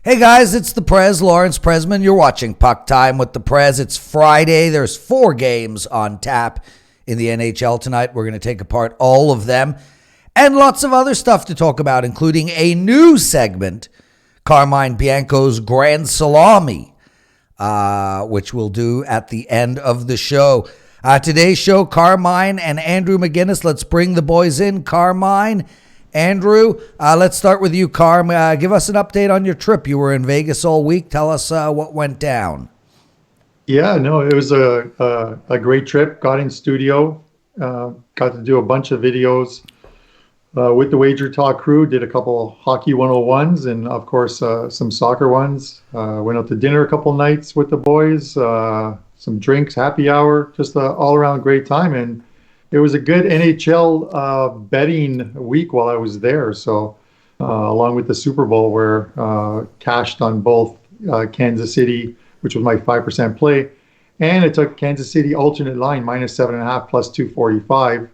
Hey guys, it's the Prez, Lawrence Presman. You're watching Puck Time with the Prez. It's Friday. There's 4 games on tap in the NHL tonight. We're going to take apart all of them and lots of other stuff to talk about, including a new segment, Carmine Bianco's Grand Salami, which we'll do at the end of the show. Today's show, Carmine and Andrew McGinnis. Let's bring the boys in. Carmine, Andrew, let's start with you, Carm. Give us an update on your trip. You were in Vegas all week. Tell us what went down. Yeah, no, it was a great trip. Got in studio, got to do a bunch of videos with the Wager Talk crew. Did a couple hockey 101s and, of course, some soccer ones. Went out to dinner a couple nights with the boys, some drinks, happy hour, just an all-around great time. And it was a good NHL betting week while I was there. So along with the Super Bowl, where cashed on both Kansas City, which was my 5% play, and it took Kansas City alternate line -7.5 plus 245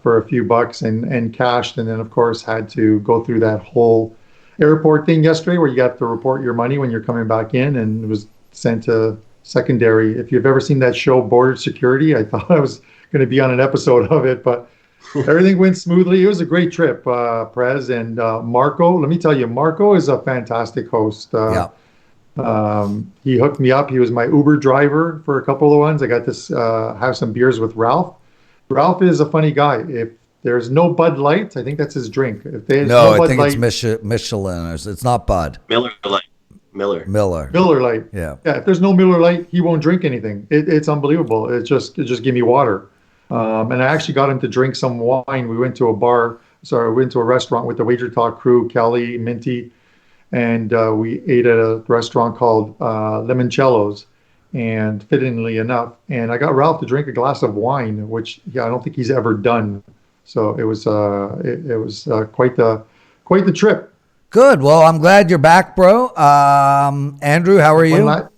for a few bucks and cashed. And then, of course, had to go through that whole airport thing yesterday where you have to report your money when you're coming back in, and it was sent to secondary. If you've ever seen that show Border Security, I thought I was going to be on an episode of it, but everything went smoothly. It was a great trip, Prez. And Marco, let me tell you, Marco is a fantastic host. He hooked me up. He was my Uber driver for a couple of ones. I got to have some beers with Ralph. Ralph is a funny guy. If there's no Bud Light, I think that's his drink. If there's no Bud Light, it's Michelin. It's not Bud. Miller Light. Miller Light. Yeah. If there's no Miller Light, he won't drink anything. It's unbelievable. It just give me water. And I actually got him to drink some wine. We went to we went to a restaurant with the Wager Talk crew, Kelly, Minty, and we ate at a restaurant called Limoncello's, and fittingly enough. And I got Ralph to drink a glass of wine, which I don't think he's ever done. So it was quite the trip. Good. Well, I'm glad you're back, bro. Andrew, how are you?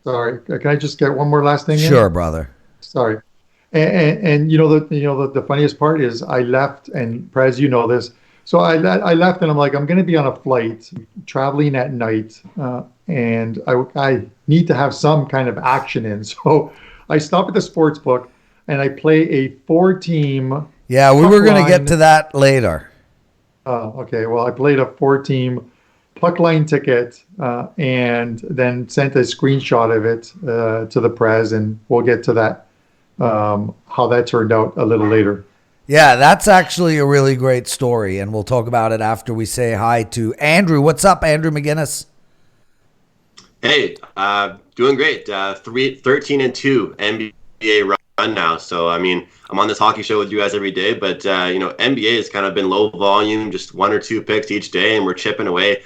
Sorry, can I just get one more last thing in? Sure, brother. Sorry. And the funniest part is I left, and Prez, you know this. So I left, and I'm like, I'm going to be on a flight traveling at night, and I need to have some kind of action in. So I stop at the sports book, and I play a 4-team. Yeah, we were going to get to that later. Okay. Well, I played a 4-team puck line ticket, and then sent a screenshot of it to the Prez, and we'll get to that. How that turned out a little later. Yeah, that's actually a really great story, and we'll talk about it after we say hi to Andrew. What's up, Andrew McGinnis? Hey, doing great. 13-2 NBA run now. So, I mean, I'm on this hockey show with you guys every day, but, NBA has kind of been low volume, just 1 or 2 picks each day, and we're chipping away,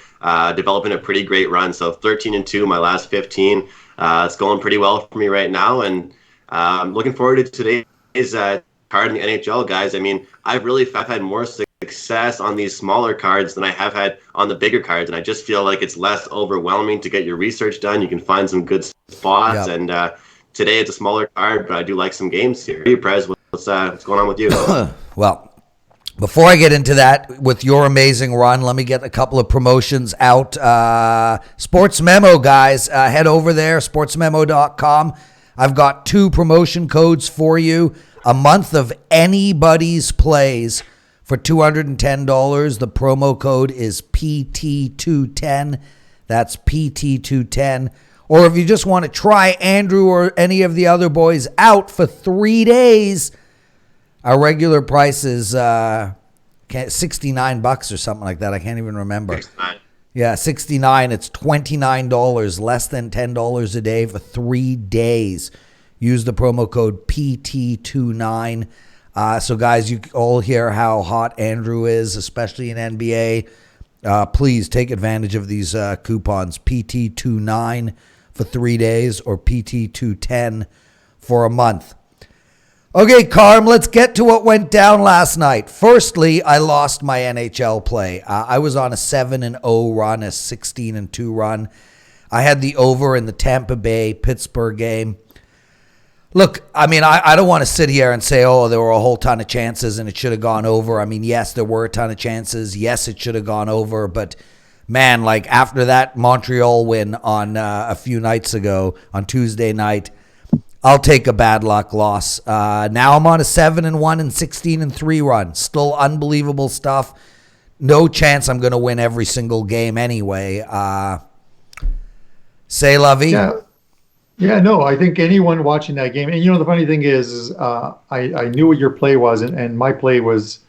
developing a pretty great run. So 13-2, my last 15. It's going pretty well for me right now, and I'm looking forward to today's card in the NHL, guys. I mean, I've had more success on these smaller cards than I have had on the bigger cards, and I just feel like it's less overwhelming to get your research done. You can find some good spots, and today it's a smaller card, but I do like some games here. Hey, Prez, what's going on with you? Well, before I get into that, with your amazing run, let me get a couple of promotions out. Sports Memo, guys, head over there, sportsmemo.com. I've got 2 promotion codes for you. A month of anybody's plays for $210. The promo code is PT210. That's PT210. Or if you just want to try Andrew or any of the other boys out for 3 days, our regular price is $69 or something like that. I can't even remember. 69. Yeah, $69. It's $29, less than $10 a day for 3 days. Use the promo code PT29. So, guys, you all hear how hot Andrew is, especially in NBA. Please take advantage of these coupons, PT29 for 3 days or PT210 for a month. Okay, Carm, let's get to what went down last night. Firstly, I lost my NHL play. I was on a 7-0 run, a 16-2 run. I had the over in the Tampa Bay-Pittsburgh game. Look, I mean, I don't want to sit here and say, oh, there were a whole ton of chances and it should have gone over. I mean, yes, there were a ton of chances. Yes, it should have gone over. But, man, like after that Montreal win on a few nights ago on Tuesday night, I'll take a bad luck loss. Now I'm on a 7-1 and 16-3 run. Still unbelievable stuff. No chance I'm going to win every single game anyway. C'est la vie. Yeah, no, I think anyone watching that game, and the funny thing is I knew what your play was, and my play was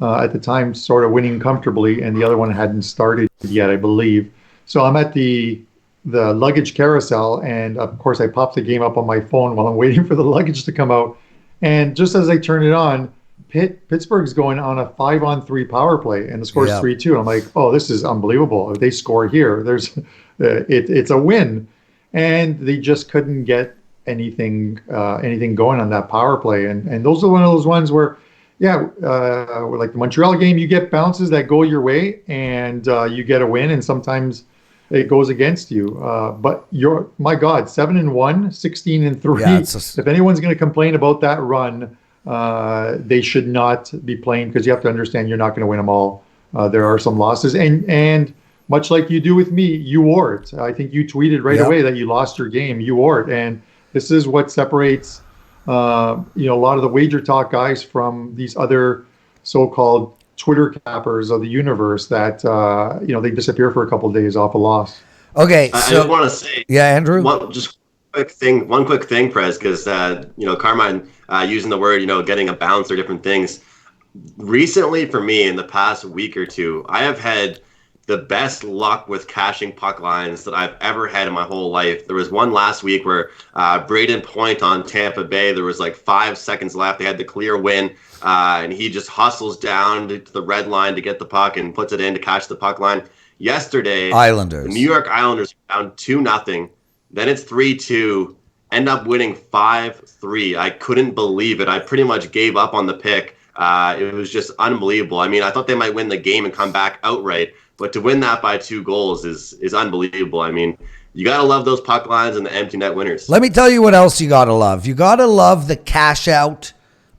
at the time sort of winning comfortably, and the other one hadn't started yet, I believe. So I'm at the luggage carousel, and of course I popped the game up on my phone while I'm waiting for the luggage to come out. And just as I turn it on, Pittsburgh's going on a 5-on-3 power play, and the score's 3-2. And I'm like, oh, this is unbelievable. If they score here, it's a win. And they just couldn't get anything going on that power play. And those are one of those ones where, like the Montreal game, you get bounces that go your way, and you get a win, and sometimes it goes against you. But my God, 7-1, 16-3. Yeah, if anyone's going to complain about that run, they should not be playing, because you have to understand you're not going to win them all. There are some losses, and much like you do with me, you wore it. I think you tweeted right away that you lost your game. You wore it, and this is what separates a lot of the wager talk guys from these other so-called Twitter cappers of the universe that they disappear for a couple of days off a loss. Okay, I just want to say, Andrew, one quick thing, Prez, because Carmine using the word getting a bounce or different things. Recently, for me, in the past week or two, I have had the best luck with cashing puck lines that I've ever had in my whole life. There was one last week where Braden Point on Tampa Bay, there was like 5 seconds left. They had the clear win, and he just hustles down to the red line to get the puck and puts it in to cash the puck line. Yesterday, Islanders. The New York Islanders down 2-0. Then it's 3-2. End up winning 5-3. I couldn't believe it. I pretty much gave up on the pick. It was just unbelievable. I mean, I thought they might win the game and come back outright. But to win that by 2 goals is unbelievable. I mean, you got to love those puck lines and the empty net winners. Let me tell you what else you got to love. You got to love the cash out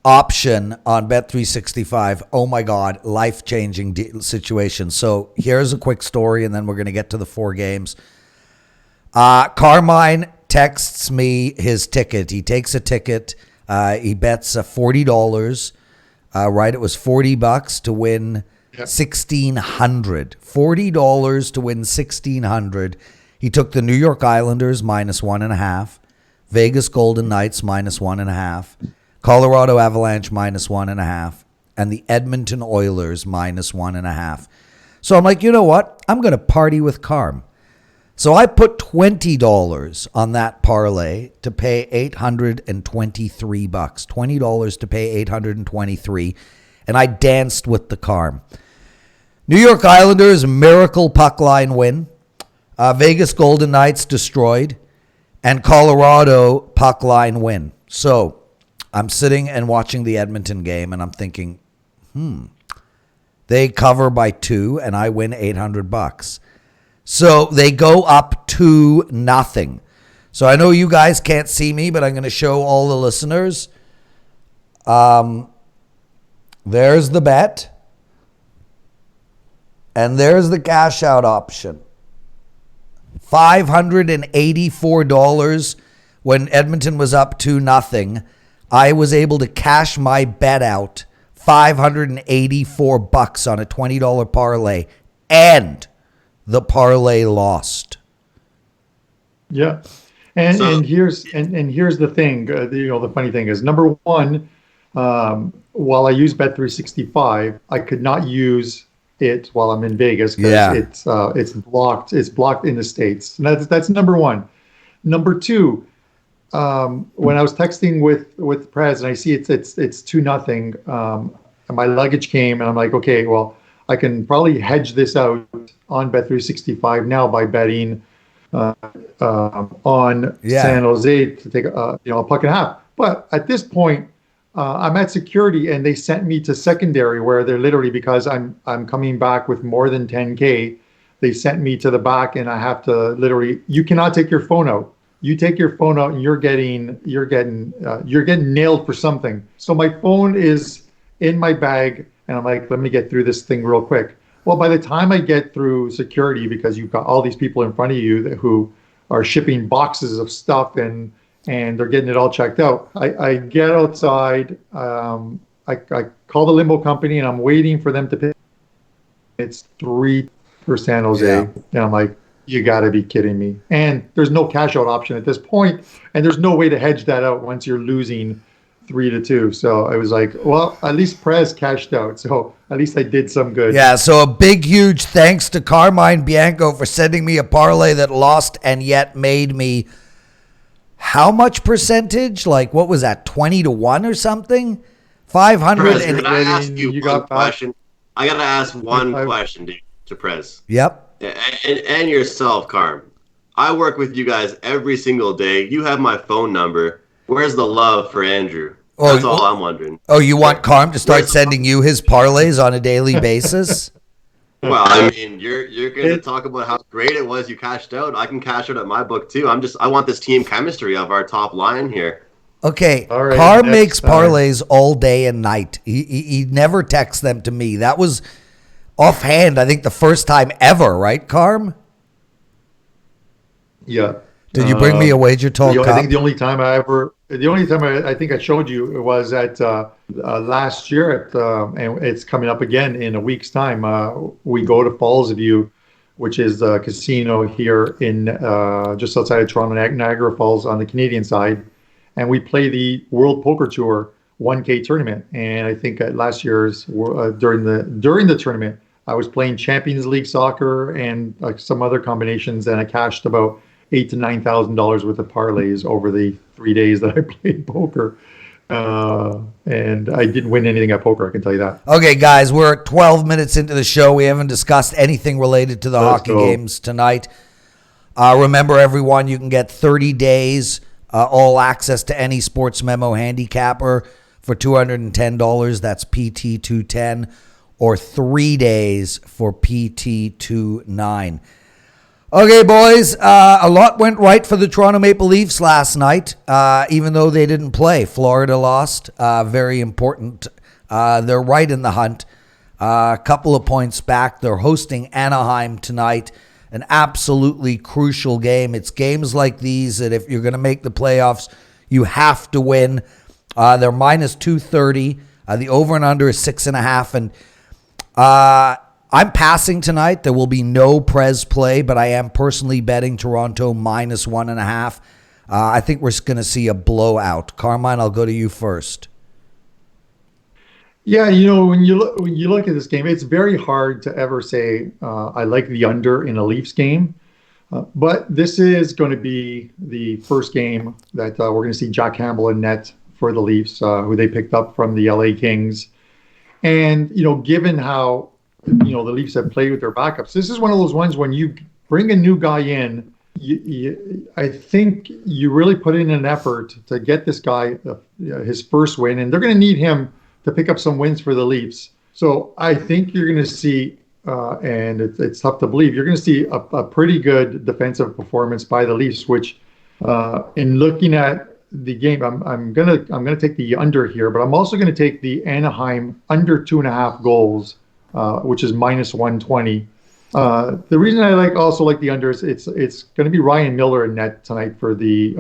option on Bet365. Oh, my God, life-changing situation. So here's a quick story, and then we're going to get to the 4 games. Carmine texts me his ticket. He takes a ticket. He bets $40. Right, it was $40 to win $1,600. $40 to win $1,600. He took the New York Islanders -1.5, Vegas Golden Knights -1.5, Colorado Avalanche -1.5, and the Edmonton Oilers -1.5. So I'm like, you know what? I'm going to party with Carm. So I put $20 on that parlay to pay $823. $20 to pay $823, and I danced with the Carm. New York Islanders, miracle puck line win. Vegas Golden Knights destroyed. And Colorado puck line win. So I'm sitting and watching the Edmonton game, and I'm thinking, they cover by 2, and I win $800. So they go up 2-0. So I know you guys can't see me, but I'm going to show all the listeners. There's the bet. And there's the cash out option. $584 when Edmonton was up 2-0. I was able to cash my bet out $584 on a $20 parlay, and the parlay lost. Yeah. And here's the thing, the funny thing is, number one, while I use Bet365, I could not use it while I'm in Vegas because it's blocked. It's blocked in the States. And that's number one. Number two, when I was texting with Prez and I see it's 2-0, and my luggage came and I'm like, okay, well, I can probably hedge this out on Bet365 now by betting on San Jose to take a puck and a half. But at this point, I'm at security, and they sent me to secondary, where they're literally, because I'm coming back with more than 10K, they sent me to the back, and I have to literally. You cannot take your phone out. You take your phone out, and you're getting nailed for something. So my phone is in my bag, and I'm like, let me get through this thing real quick. well, by the time I get through security, because you've got all these people in front of you who are shipping boxes of stuff and they're getting it all checked out. I get outside, I call the limo company and I'm waiting for them to pick. It's 3 for San Jose. Yeah. And I'm like, you got to be kidding me. And there's no cash out option at this point, and there's no way to hedge that out once you're losing 3-2. So I was like, well, at least Prez cashed out. So at least I did some good. Yeah, so a big, huge thanks to Carmine Bianco for sending me a parlay that lost and yet made me how much percentage? Like, what was that, 20-1 or something? 500 Prez, and can I ask you You one got question? I got to ask one question to Prez. Yep. And yourself, Carm. I work with you guys every single day. You have my phone number. Where's the love for Andrew? That's all I'm wondering. Oh, you want Carm to start sending you his parlays on a daily basis? Well, I mean, you're going to talk about how great it was you cashed out. I can cash out at my book too. I want this team chemistry of our top line here. Okay, All right, Carm makes parlays all day and night. He never texts them to me. That was offhand, I think, the first time ever, right, Carm? Yeah. Did you bring me a wager talk cup? I think the only time I think I showed you was at last year and it's coming up again in a week's time. We go to Fallsview, which is a casino here in just outside of Toronto, Niagara Falls on the Canadian side. And we play the World Poker Tour 1K tournament. And I think at last year's during the tournament, I was playing Champions League soccer and some other combinations, and I cashed about $8,000 to $9,000 worth of parlays over the 3 days that I played poker. And I didn't win anything at poker, I can tell you that. Okay, guys, we're 12 minutes into the show. We haven't discussed anything related to the hockey games tonight. Remember, everyone, you can get 30 days all access to any sports memo handicapper for $210. That's PT210, or 3 days for PT29. Okay, boys, a lot went right for the Toronto Maple Leafs last night, even though they didn't play. Florida lost, very important. They're right in the hunt, a couple of points back. They're hosting Anaheim tonight, an absolutely crucial game. It's games like these that if you're going to make the playoffs, you have to win. They're minus 230. The over and under is 6.5. And I'm passing tonight. There will be no Prez play, but I am personally betting Toronto minus 1.5. I think we're going to see a blowout. Carmine, I'll go to you first. Yeah, when you look at this game, it's very hard to ever say I like the under in a Leafs game. But this is going to be the first game that we're going to see Jack Campbell in net for the Leafs, who they picked up from the LA Kings. And, given how, the Leafs have played with their backups, this is one of those ones when you bring a new guy in, I think you really put in an effort to get this guy his first win, and they're going to need him to pick up some wins for the Leafs. So I think you're going to see, and it's tough to believe, you're going to see a pretty good defensive performance by the Leafs, which in looking at the game, I'm gonna take the under here, but I'm also going to take the Anaheim under 2.5 goals, which is minus 120. The reason I also like the under is it's going to be Ryan Miller in net tonight for the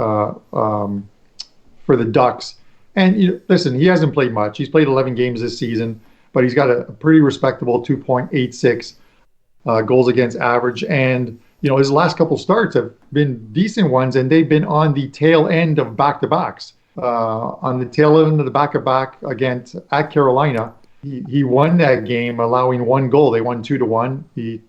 Ducks. And listen, he hasn't played much. He's played 11 games this season, but he's got a pretty respectable 2.86 goals against average. And his last couple starts have been decent ones, and they've been on the tail end of back-to-backs. On the tail end of the back-to-back against at Carolina, he won that game, allowing one goal. They won 2-1. He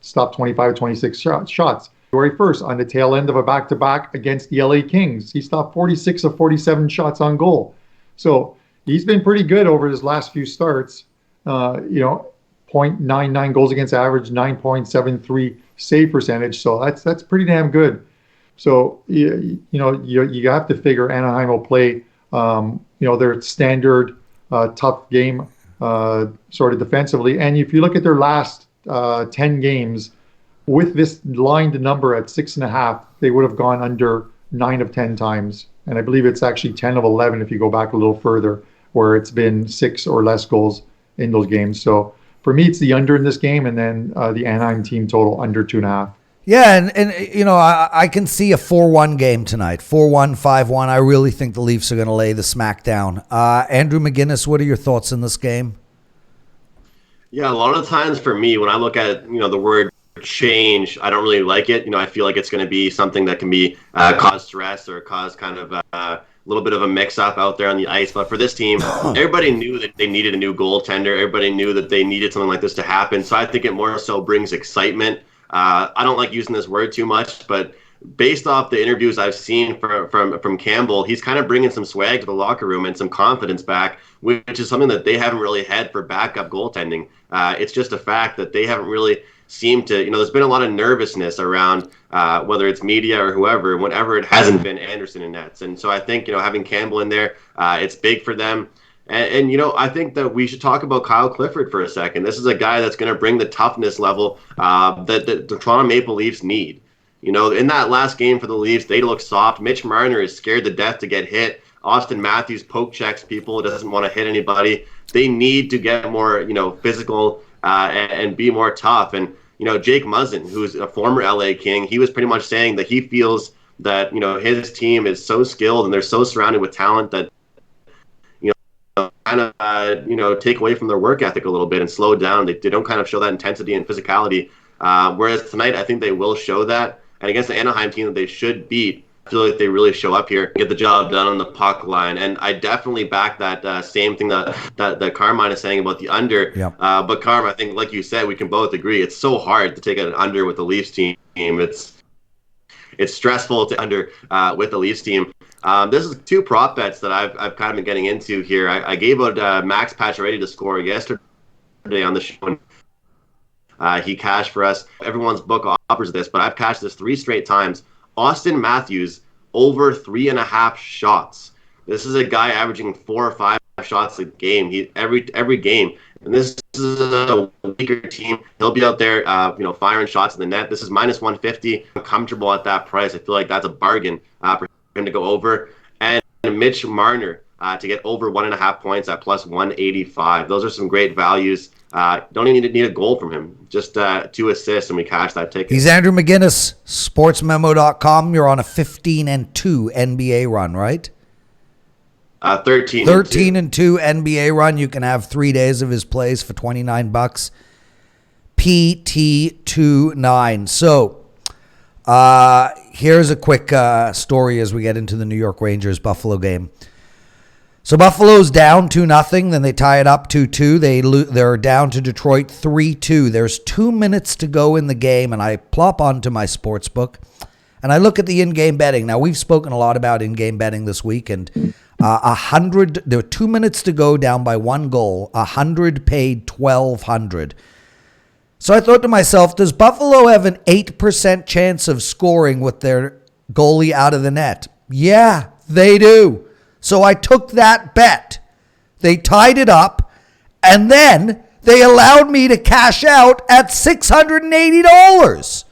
stopped 25, 26 shots. February 1st, on the tail end of a back-to-back against the LA Kings, he stopped 46 of 47 shots on goal. So he's been pretty good over his last few starts. 0.99 goals against average, 9.73 save percentage. So that's pretty damn good. So you have to figure Anaheim will play their standard tough game sort of defensively. And if you look at their last 10 games, with this lined number at 6.5, they would have gone under 9 of 10 times. And I believe it's actually 10 of 11 if you go back a little further, where it's been 6 or less goals in those games. So for me, it's the under in this game, and then the Anaheim team total under 2.5. Yeah, and you know, I can see a 4-1 game tonight. 4-1, 5-1. I really think the Leafs are going to lay the smack down. Andrew McGinnis, what are your thoughts in this game? Yeah, a lot of times for me, when I look at, the word change, I don't really like it. I feel like it's going to be something that can be cause stress or cause kind of a little bit of a mix-up out there on the ice. But for this team, everybody knew that they needed a new goaltender. Everybody knew that they needed something like this to happen. So I think it more so brings excitement. I don't like using this word too much, but based off the interviews I've seen from Campbell, he's kind of bringing some swag to the locker room and some confidence back, which is something that they haven't really had for backup goaltending. It's just a fact that they haven't really seemed to, there's been a lot of nervousness around whether it's media or whoever, whenever it hasn't been Anderson and Nets. And so I think, having Campbell in there, it's big for them. And I think that we should talk about Kyle Clifford for a second. This is a guy that's going to bring the toughness level that the Toronto Maple Leafs need. In that last game for the Leafs, they look soft. Mitch Marner is scared to death to get hit. Austin Matthews poke checks people, doesn't want to hit anybody. They need to get more, physical and be more tough. And, Jake Muzzin, who's a former LA King, he was pretty much saying that he feels that, his team is so skilled and they're so surrounded with talent that, kind of, take away from their work ethic a little bit and slow down. They don't kind of show that intensity and physicality. Whereas tonight, I think they will show that. And against the Anaheim team that they should beat, I feel like they really show up here, get the job done on the puck line. And I definitely back that same thing that Carmine is saying about the under. Yep. But Carm, I think, like you said, we can both agree, it's so hard to take an under with the Leafs team. It's stressful to under with the Leafs team. This is two prop bets that I've kind of been getting into here. I gave out Max Pacioretty to score yesterday on the show. He cashed for us. Everyone's book offers this, but I've cashed this 3 straight times. Austin Matthews over 3.5 shots. This is a guy averaging 4 or 5 shots a game. Every game. And this is a weaker team. He'll be out there, firing shots in the net. This is minus 150. I'm comfortable at that price. I feel like that's a bargain for him to go over. And Mitch Marner to get over 1.5 points at plus 185. Those are some great values. Don't even need a goal from him. Just 2 assists, and we cash that ticket. He's Andrew McGinnis, sportsmemo.com. You're on a 15-2 NBA run, right? 13-2 NBA run. You can have 3 days of his plays for $29. PT29. So here's a quick story as we get into the New York Rangers Buffalo game. So Buffalo's down 2-0, then they tie it up 2-2. They're down to Detroit 3-2. There's 2 minutes to go in the game, and I plop onto my sports book, and I look at the in-game betting. Now, we've spoken a lot about in-game betting this week, and there were 2 minutes to go, down by 1 goal. 100 paid 1,200. So I thought to myself, does Buffalo have an 8% chance of scoring with their goalie out of the net? Yeah, they do. So I took that bet. They tied it up, and then they allowed me to cash out at $680.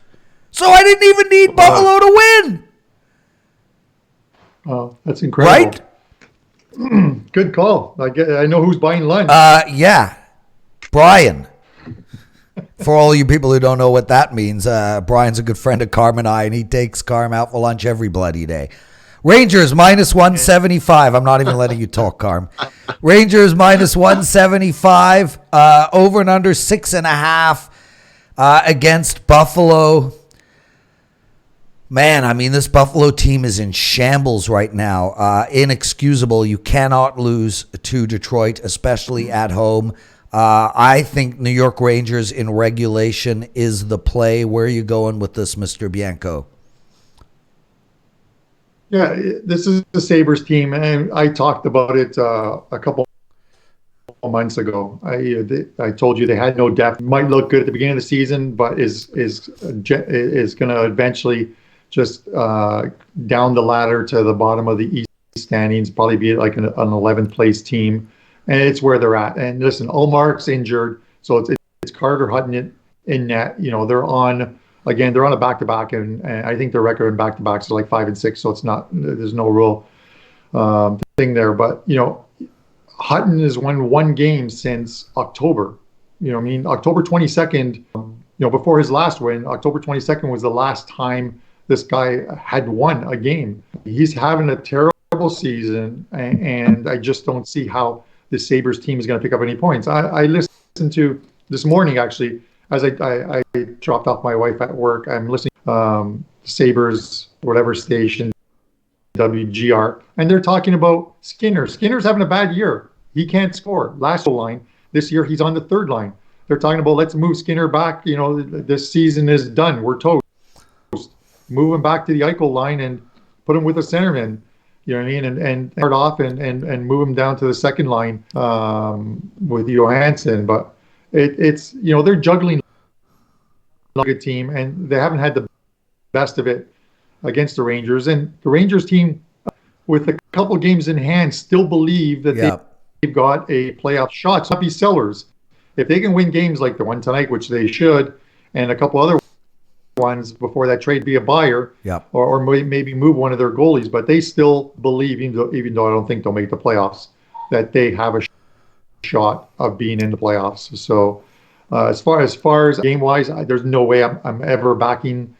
So I didn't even need Buffalo to win. Oh, that's incredible. Right? Good call. I know who's buying lunch. Yeah, Brian. For all you people who don't know what that means, Brian's a good friend of Carm and I, and he takes Carm out for lunch every bloody day. Rangers minus 175. I'm not even letting you talk, Carm. Rangers minus 175. Over and under 6.5 against Buffalo. Man, I mean, this Buffalo team is in shambles right now. Inexcusable. You cannot lose to Detroit, especially at home. I think New York Rangers in regulation is the play. Where are you going with this, Mr. Bianco? Yeah, this is the Sabres team, and I talked about it a couple months ago. I told you they had no depth. Might look good at the beginning of the season, but is going to eventually just down the ladder to the bottom of the East standings, probably be like an 11th place team, and it's where they're at. And listen, Ullmark's injured, so it's Carter Hutton in net. They're on. Again, they're on a back-to-back, and I think their record in back-to-backs is like 5-6, so there's no real thing there. But, Hutton has won 1 game since October. I mean, October 22nd, before his last win, October 22nd was the last time this guy had won a game. He's having a terrible season, and I just don't see how the Sabres team is going to pick up any points. I listened to this morning, actually, as I dropped off my wife at work. I'm listening Sabres, whatever station, WGR, and they're talking about Skinner. Skinner's having a bad year. He can't score. Last line. This year, he's on the third line. They're talking about, let's move Skinner back. This season is done. We're toast. Move him back to the Eichel line and put him with a centerman. You know what I mean? And start off and move him down to the second line with Johansson. But it's they're juggling like a team, and they haven't had the best of it against the Rangers. And the Rangers team, with a couple games in hand, still believe that they've got a playoff shot. So not be sellers. If they can win games like the one tonight, which they should, and a couple other ones before that trade, be a buyer, or maybe move one of their goalies. But they still believe, even though I don't think they'll make the playoffs, that they have a shot of being in the playoffs. So as far as game-wise, there's no way I'm ever backing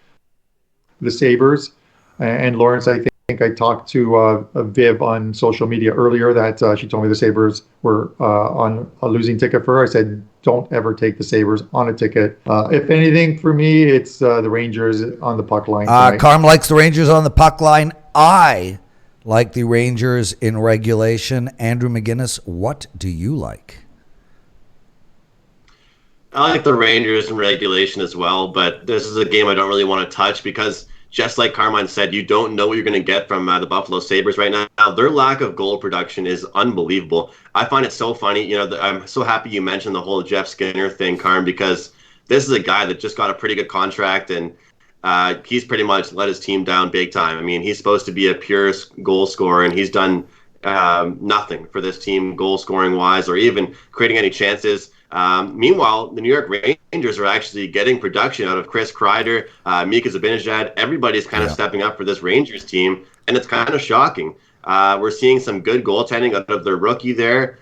the Sabres. And Lawrence, I think I talked to Viv on social media earlier that she told me the Sabres were on a losing ticket for her. I said, don't ever take the Sabres on a ticket. If anything, for me, it's the Rangers on the puck line. Carm likes the Rangers on the puck line. I like the Rangers in regulation. Andrew McGinnis, what do you like? I like the Rangers in regulation as well, but this is a game I don't really want to touch because, just like Carmine said, you don't know what you're going to get from the Buffalo Sabres right now. Their lack of goal production is unbelievable. I find it so funny. I'm so happy you mentioned the whole Jeff Skinner thing, Carm, because this is a guy that just got a pretty good contract, and he's pretty much let his team down big time. I mean, he's supposed to be a pure goal scorer, and he's done nothing for this team goal scoring wise or even creating any chances. Meanwhile, the New York Rangers are actually getting production out of Chris Kreider, Mika Zibanejad. Everybody's kind of stepping up for this Rangers team, and it's kind of shocking. We're seeing some good goaltending out of their rookie there.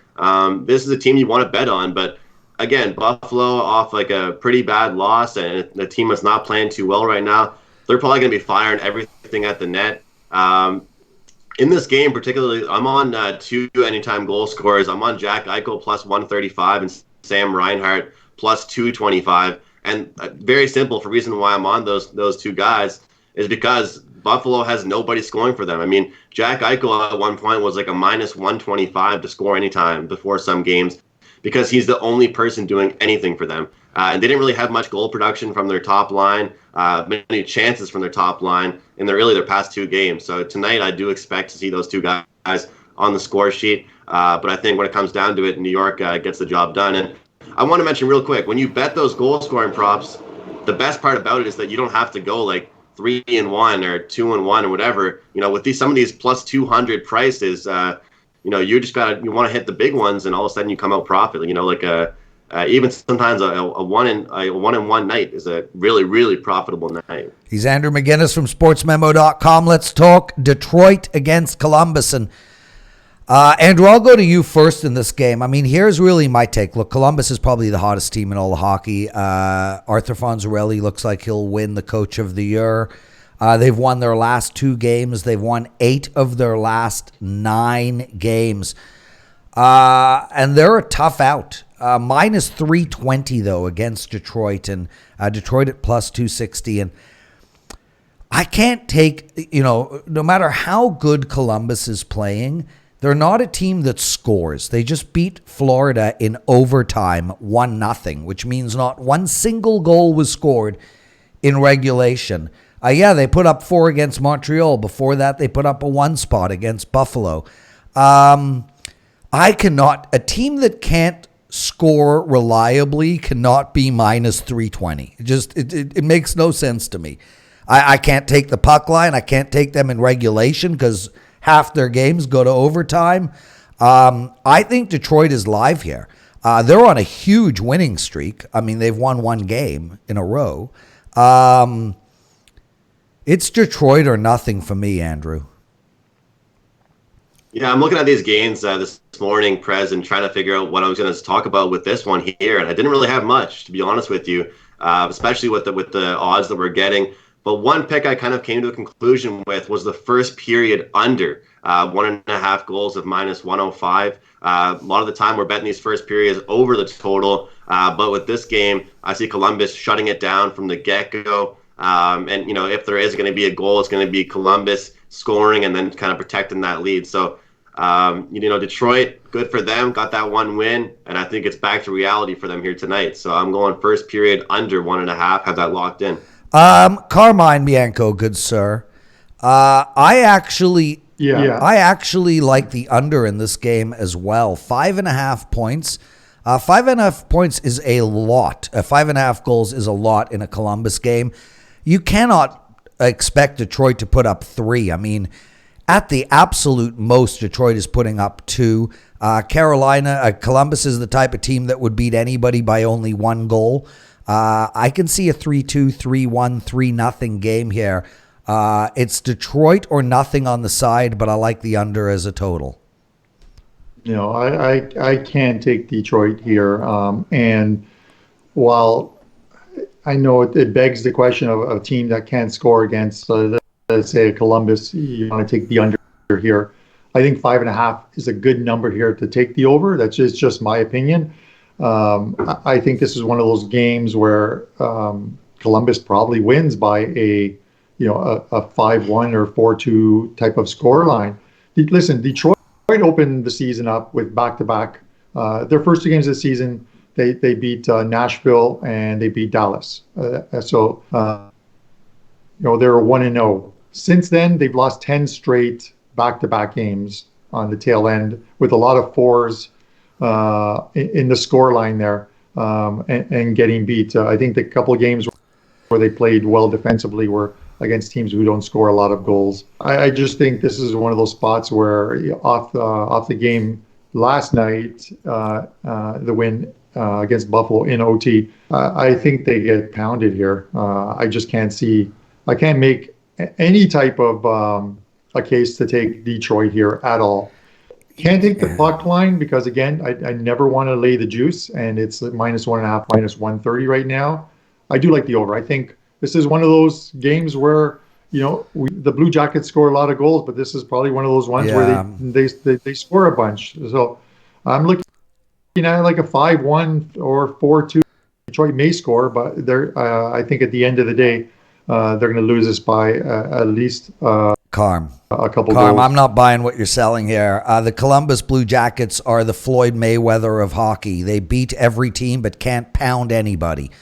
This is a team you want to bet on, but again, Buffalo off like a pretty bad loss, and the team is not playing too well right now. They're probably going to be firing everything at the net. In this game, particularly, I'm on two anytime goal scorers. I'm on Jack Eichel plus 135 and Sam Reinhart plus 225, and very simple. For reason why I'm on those two guys is because Buffalo has nobody scoring for them. I mean, Jack Eichel at one point was like a minus 125 to score anytime before some games because he's the only person doing anything for them. And they didn't really have much goal production from their top line, many chances from their top line in their past two games. So tonight I do expect to see those two guys on the score sheet. But I think when it comes down to it, New York gets the job done. And I want to mention real quick, when you bet those goal scoring props, the best part about it is that you don't have to go like 3-1 or 2-1 or whatever. With some of these plus 200 prices, you just you want to hit the big ones, and all of a sudden you come out profit. Even sometimes a 1-1 night is a really, really profitable night. He's Andrew McGinnis from sportsmemo.com. Let's talk Detroit against Columbus. And Andrew, I'll go to you first in this game. I mean, here's really my take. Look, Columbus is probably the hottest team in all of hockey. Arthur Fonzarelli looks like he'll win the Coach of the Year. They've won their last 2 games. They've won 8 of their last 9 games. And they're a tough out. Minus 320, though, against Detroit. And Detroit at plus 260. And I can't take, no matter how good Columbus is playing, they're not a team that scores. They just beat Florida in overtime 1-0, which means not one single goal was scored in regulation. They put up 4 against Montreal. Before that, they put up a 1 spot against Buffalo. A team that can't score reliably cannot be minus 320. It makes no sense to me. I can't take the puck line. I can't take them in regulation because half their games go to overtime. I think Detroit is live here. They're on a huge winning streak. I mean, they've won 1 game in a row. It's Detroit or nothing for me, Andrew. Yeah, I'm looking at these games this morning, Prez, and trying to figure out what I was going to talk about with this one here. And I didn't really have much, to be honest with you, especially with the odds that we're getting. But one pick I kind of came to a conclusion with was the first period under 1.5 goals of -105. A lot of the time we're betting these first periods over the total. But with this game, I see Columbus shutting it down from the get-go. And, if there is going to be a goal, it's going to be Columbus scoring and then kind of protecting that lead. So, Detroit, good for them, got that one win, and I think it's back to reality for them here tonight. So I'm going first period under 1.5, have that locked in. Carmine Bianco, good sir. I actually like the under in this game as well. 5.5 points. 5.5 points is a lot. 5.5 goals is a lot in a Columbus game. You cannot expect Detroit to put up 3. I mean, at the absolute most, Detroit is putting up 2. Columbus is the type of team that would beat anybody by only 1 goal. I can see a 3-2, 3-1, 3-0 game here. It's Detroit or nothing on the side, but I like the under as a total. I can't take Detroit here. And while I know it begs the question of a team that can't score against, let's say, Columbus, you want to take the under here. I think 5.5 is a good number here to take the over. That's just my opinion. I think this is one of those games where Columbus probably wins by a 5-1 or 4-2 type of score line. Listen, Detroit opened the season up with back-to-back. Their first 2 games of the season, they beat Nashville and they beat Dallas. So they're 1-0. Since then, they've lost 10 straight back-to-back games on the tail end with a lot of 4s in the score line there and getting beat. I think the couple of games where they played well defensively were against teams who don't score a lot of goals. I just think this is one of those spots where off the game last night, the win against Buffalo in OT, I think they get pounded here. I just can't make any type of a case to take Detroit here at all. Can't take the puck line because, again, I never want to lay the juice, and it's -1.5, -130 right now. I do like the over. I think this is one of those games where, the Blue Jackets score a lot of goals, but this is probably one of those ones where they score a bunch. So I'm looking at like a 5-1 or 4-2. Detroit may score, but I think at the end of the day, they're going to lose this by at least a couple goals. I'm not buying what you're selling here. The Columbus Blue Jackets are the Floyd Mayweather of hockey. They beat every team but can't pound anybody.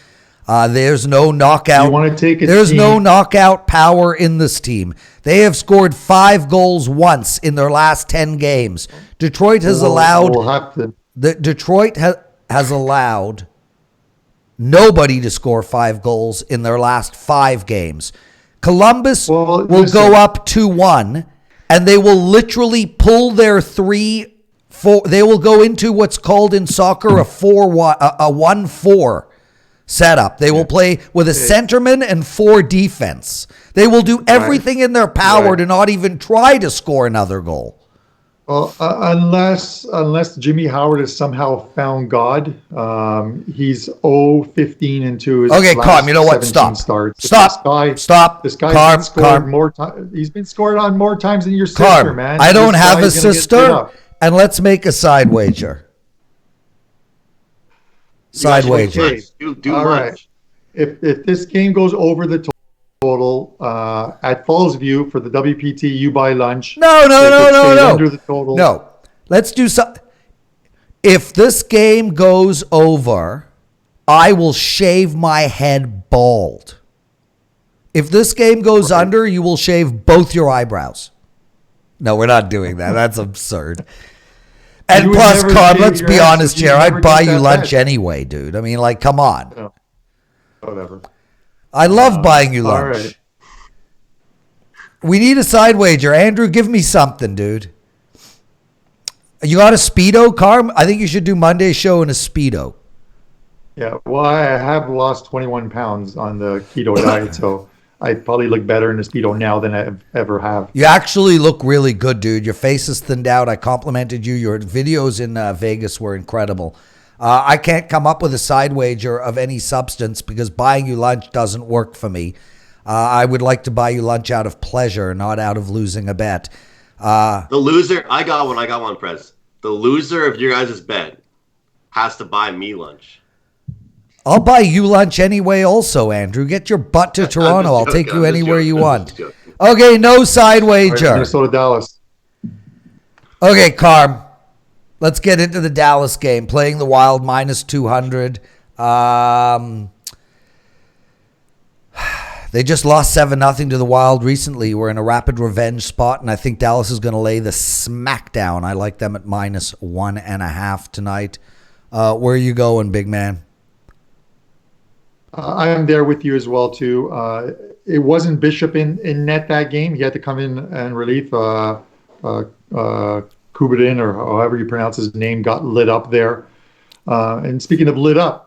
There's no knockout. No knockout power in this team. They have scored 5 goals once in their last 10 games. Detroit has has allowed nobody to score 5 goals in their last 5 games. Columbus will go up 2-1, and they will literally pull their 3-4. They will go into what's called in soccer a 1-4 setup. They will play with a centerman and 4 defense. They will do everything in their power to not even try to score another goal. Well, unless Jimmy Howard has somehow found God, he's 0-15-2. Okay, calm. You know what? Stop. Starts. Stop. This guy's been scored more times. He's been scored on more times than your sister, man. I don't have a sister, and let's make a side wager. Side wager. Okay. All right. If this game goes over the total at Falls View for the WPT, you buy lunch. No. Under the total. No. Let's do something. If this game goes over, I will shave my head bald. If this game goes under, you will shave both your eyebrows. No, we're not doing that. That's absurd. And plus, Carm, let's be honest here. I'd buy you lunch anyway, dude. I mean, like, come on. Oh, whatever. I love buying you lunch. All right. We need a side wager. Andrew, give me something, dude. You got a Speedo, Carm? I think you should do Monday's show in a Speedo. Yeah, well, I have lost 21 pounds on the keto diet, so I probably look better in the Speedo now than I ever have. You actually look really good, dude. Your face is thinned out. I complimented you. Your videos in Vegas were incredible. I can't come up with a side wager of any substance because buying you lunch doesn't work for me. I would like to buy you lunch out of pleasure, not out of losing a bet. The loser, I got one, Prez. The loser of your guys' bet has to buy me lunch. I'll buy you lunch anyway also, Andrew. Get your butt to Toronto. I'll take you anywhere you want. Okay, no side wager. Minnesota, Dallas. Okay, Carm. Let's get into the Dallas game. Playing the Wild minus 200. They just lost 7-0 to the Wild recently. We're in a rapid revenge spot, and I think Dallas is going to lay the smackdown. I like them at minus 1.5 tonight. Where are you going, big man? I am there with you as well, too. It wasn't Bishop in net that game. He had to come in and relief. Kubitin, or however you pronounce his name, got lit up there. And speaking of lit up,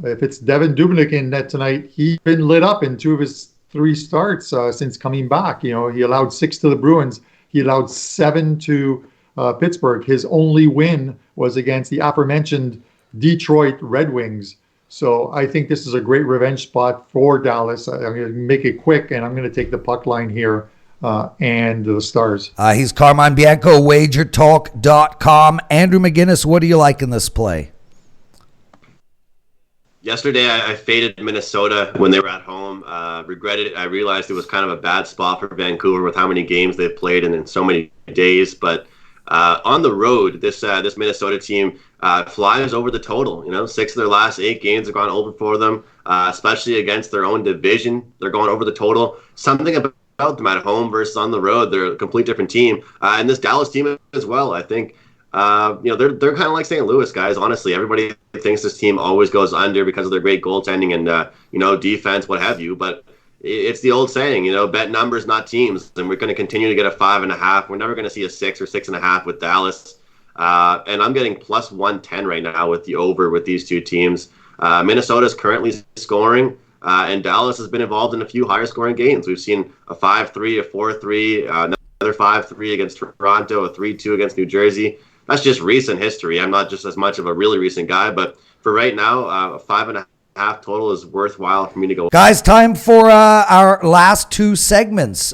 if it's Devin Dubnyk in net tonight, he's been lit up in 2 of his 3 starts since coming back. You know, he allowed 6 to the Bruins. He allowed 7 to Pittsburgh. His only win was against the aforementioned Detroit Red Wings. So I think this is a great revenge spot for Dallas. I'm going to make it quick, and I'm going to take the puck line here and the Stars. He's Carmine Bianco, wagertalk.com. Andrew McGinnis, what do you like in this play? Yesterday, I faded Minnesota when they were at home. Regretted it. I realized it was kind of a bad spot for Vancouver with how many games they've played and in so many days. But on the road, this Minnesota team flies over the total. You know, 6 of their last 8 games have gone over for them, especially against their own division. They're going over the total. Something about them at home versus on the road. They're a complete different team. And this Dallas team as well, I think. They're kind of like St. Louis, guys. Honestly, everybody thinks this team always goes under because of their great goaltending and defense, what have you. But it's the old saying, bet numbers, not teams. And we're going to continue to get a 5.5. We're never going to see a 6 or 6.5 with Dallas. And I'm getting plus 110 right now with the over with these two teams. Minnesota's currently scoring, and Dallas has been involved in a few higher scoring games. We've seen a 5-3, a 4-3, another 5-3 against Toronto, a 3-2 against New Jersey. That's just recent history. I'm not just as much of a really recent guy, but for right now, a 5.5 total is worthwhile for me to go. Guys, time for our last 2 segments.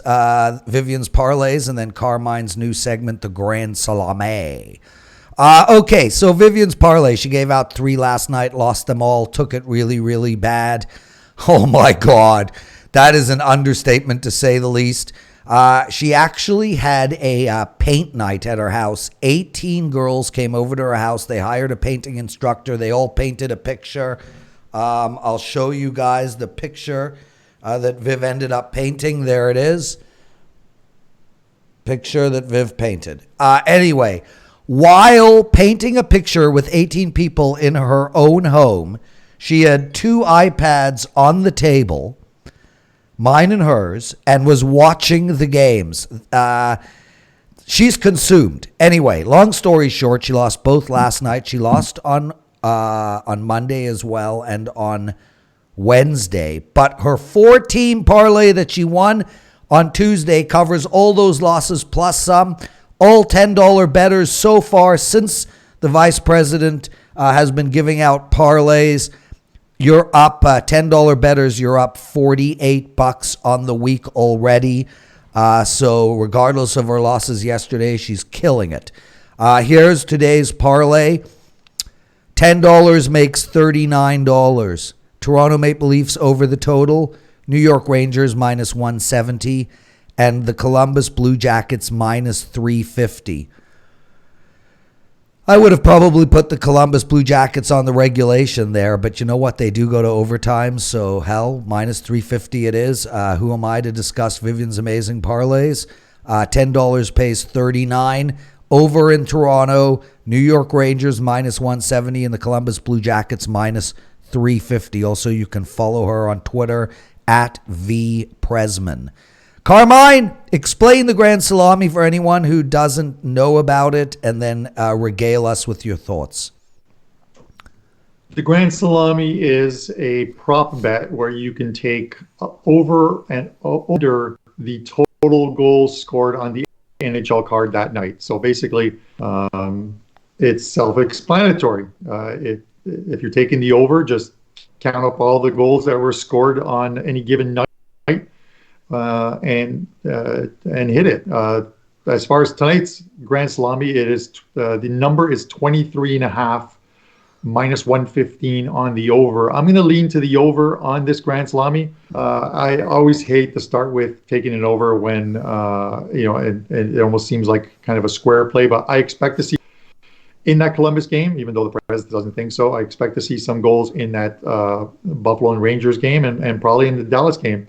Vivian's parlays and then Carmine's new segment, the Grand Salame. Okay, so Vivian's parlay, she gave out 3 last night, lost them all, took it really, really bad. Oh my God, that is an understatement to say the least. She actually had a paint night at her house. 18 girls came over to her house. They hired a painting instructor. They all painted a picture. I'll show you guys the picture that Viv ended up painting. There it is. Picture that Viv painted. Anyway, while painting a picture with 18 people in her own home, she had 2 iPads on the table, mine and hers, and was watching the games. She's consumed. Anyway, long story short, she lost both last night. She lost on Monday as well and on Wednesday. But her 4-team parlay that she won on Tuesday covers all those losses plus some. All $10 bettors so far since the vice president has been giving out parlays. You're up $10 bettors. You're up $48 on the week already. So regardless of her losses yesterday, she's killing it. Here's today's parlay. $10 makes $39. Toronto Maple Leafs over the total. New York Rangers minus 170. And the Columbus Blue Jackets minus 350. I would have probably put the Columbus Blue Jackets on the regulation there, but you know what? They do go to overtime, so hell, minus 350 it is. Who am I to discuss Vivian's amazing parlays? $10 pays $39. Over in Toronto, New York Rangers minus 170 and the Columbus Blue Jackets minus 350. Also, you can follow her on Twitter at @VPresman. Carmine, explain the Grand Salami for anyone who doesn't know about it, and then regale us with your thoughts. The Grand Salami is a prop bet where you can take over and under the total goals scored on the NHL card that night. So basically, it's self-explanatory. If you're taking the over, just count up all the goals that were scored on any given night and hit it. As far as tonight's Grand Salami, it is the number is 23.5 minus 115 on the over. I'm going to lean to the over on this Grand Salami. I always hate to start with taking it over when it almost seems like kind of a square play, but I expect to see in that Columbus game, even though the Prez doesn't think so, I expect to see some goals in that Buffalo and Rangers game and probably in the Dallas game.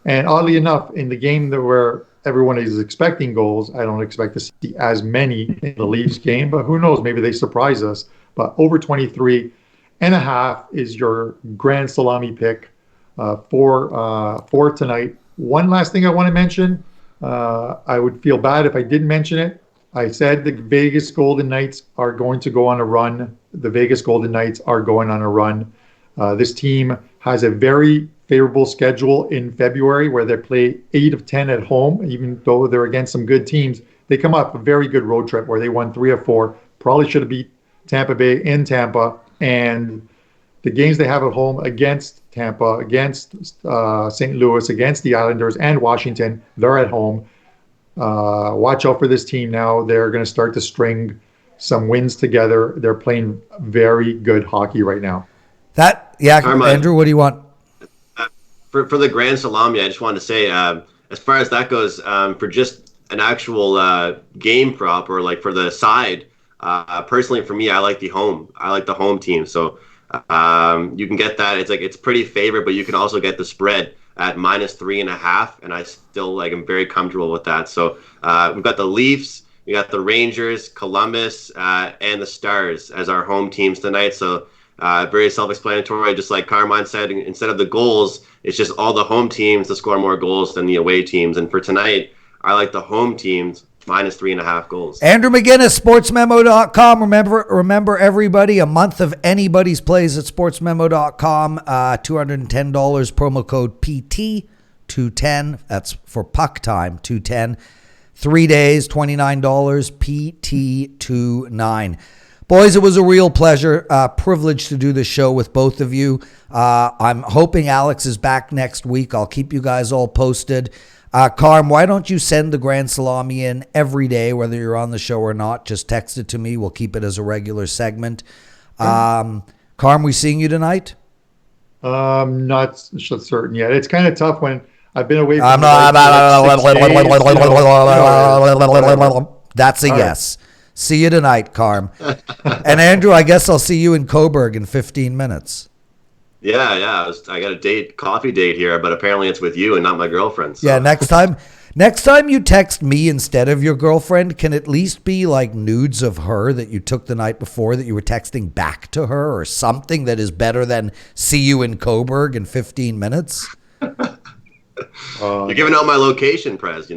And oddly enough, in the game where everyone is expecting goals, I don't expect to see as many in the Leafs game, but who knows, maybe they surprise us. But over 23.5 is your Grand Salami pick for tonight. One last thing I want to mention, I would feel bad if I didn't mention it. I said the Vegas Golden Knights are going to go on a run. The Vegas Golden Knights are going on a run. This team has a very favorable schedule in February where they play 8 of 10 at home, even though they're against some good teams. They come off a very good road trip where they won 3 of 4. Probably should have beat Tampa Bay in Tampa. And the games they have at home against Tampa, against St. Louis, against the Islanders and Washington, they're at home. Watch out for this team now. They're going to start to string some wins together. They're playing very good hockey right now. Andrew, what do you want? For the Grand Salami, I just wanted to say, as far as that goes, for just an actual game prop or like for the side, personally for me, I like the home team. So you can get that. It's pretty favorite, but you can also get the spread at minus 3.5, and I still am very comfortable with that. So we've got the Leafs, we got the Rangers, Columbus, and the Stars as our home teams tonight. So very self-explanatory, just like Carmine said. Instead of the goals, it's just all the home teams to score more goals than the away teams. And for tonight, I like the home teams minus 3.5 goals. Andrew McGinnis, sportsmemo.com. Remember everybody, a month of anybody's plays at sportsmemo.com. $210, promo code PT210. That's for puck time, 210. 3 days, $29, PT29. Boys, it was a real pleasure, privilege to do the show with both of you. I'm hoping Alex is back next week. I'll keep you guys all posted. Carm, why don't you send the Grand Salami in every day, whether you're on the show or not? Just text it to me. We'll keep it as a regular segment. Carm, we seeing you tonight? Not certain yet. It's kind of tough when I've been away from That's a yes. See you tonight, Carm. And Andrew, I guess I'll see you in Coburg in 15 minutes. Yeah. I got a coffee date here, but apparently it's with you and not my girlfriend. So. Yeah, next time you text me instead of your girlfriend, can at least be like nudes of her that you took the night before that you were texting back to her, or something that is better than see you in Coburg in 15 minutes. You're giving out my location, Prez,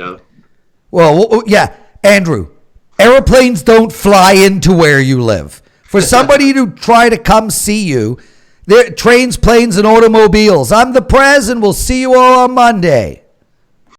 Well, yeah, Andrew, airplanes don't fly into where you live. For somebody to try to come see you, there trains, planes, and automobiles. I'm the Prez, and we'll see you all on Monday.